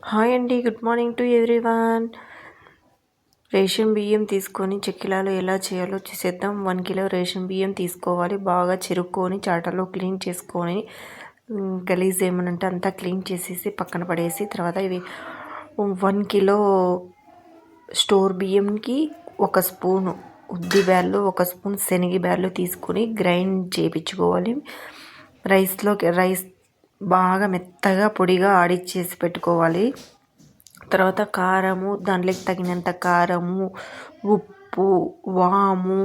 Hi అండి, good morning to everyone. Ration బియ్యం తీసుకొని చెక్కిలాలు ఎలా చేయాలో చేసేద్దాం. 1 కిలో రేషన్ బియ్యం తీసుకోవాలి. బాగా చెరుక్కొని చాటలో క్లీన్ చేసుకొని గలీజ్ ఏమైనా ఉంటే అంతా క్లీన్ చేసేసి పక్కన పడేసి తర్వాత ఇవి 1 కిలో స్టోర్ బియ్యంకి 1 స్పూను ఉద్ది బ్యాళ్ళు, 1 స్పూన్ శనగ బ్యాళ్ళు తీసుకొని గ్రైండ్ చేయించుకోవాలి. రైస్ బాగా మెత్తగా పొడిగా ఆడిచ్చేసి పెట్టుకోవాలి. తర్వాత కారము, దాంట్లోకి తగినంత కారము, ఉప్పు, వాము,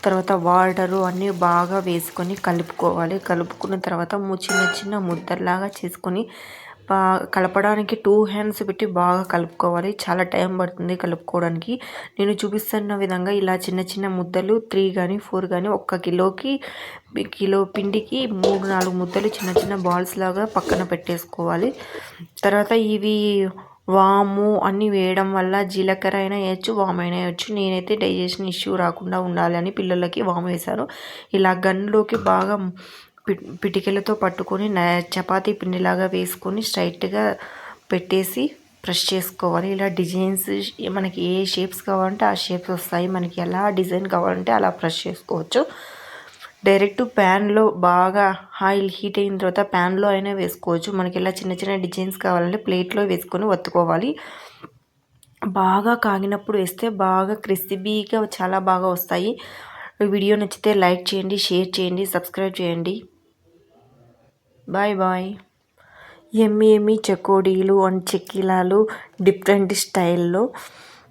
తర్వాత వాటరు అన్నీ బాగా వేసుకొని కలుపుకోవాలి. కలుపుకున్న తర్వాత చిన్న చిన్న ముద్దలాగా చేసుకొని కలపడానికి 2 హ్యాండ్స్ పెట్టి బాగా కలుపుకోవాలి. చాలా టైం పడుతుంది కలుపుకోవడానికి. నేను చూపిస్తున్న విధంగా ఇలా చిన్న చిన్న ముద్దలు 3 కానీ 4 కానీ 1 కిలో పిండికి 3-4 ముద్దలు చిన్న చిన్న బాల్స్ లాగా పక్కన పెట్టేసుకోవాలి. తర్వాత ఇవి వాము అన్నీ వేయడం వల్ల జీలకర్ర అయినా వేయచ్చు, వాము అయినా వేయచ్చు. నేనైతే డైజెషన్ ఇష్యూ రాకుండా ఉండాలని పిల్లలకి వాము వేశాను. ఇలా గన్లోకి బాగా పిటికెలతో పట్టుకొని చపాతీ పిండిలాగా వేసుకొని స్ట్రైట్గా పెట్టేసి ప్రెస్ చేసుకోవాలి. ఇలా డిజైన్స్ మనకి ఏ షేప్స్ కావాలంటే ఆ షేప్స్ వస్తాయి. మనకి ఎలా డిజైన్ కావాలంటే అలా ప్రెస్ చేసుకోవచ్చు. డైరెక్ట్ ప్యాన్లో బాగా ఆయిల్ హీట్ అయిన తర్వాత ప్యాన్లో అయినా వేసుకోవచ్చు. మనకి ఇలా చిన్న చిన్న డిజైన్స్ కావాలంటే ప్లేట్లో వేసుకొని ఒత్తుకోవాలి. బాగా కాగినప్పుడు వేస్తే బాగా క్రిస్పీగా చాలా బాగా వస్తాయి. వీడియో నచ్చితే లైక్ చేయండి, షేర్ చేయండి, సబ్స్క్రైబ్ చేయండి. Bye bye. ఎమ్మి చకోడీలు అండ్ చెక్కిలాలు డిఫరెంట్ స్టైల్లో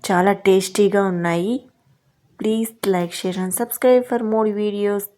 చాలా టేస్టీగా ఉన్నాయి. Please like, share and subscribe for more videos.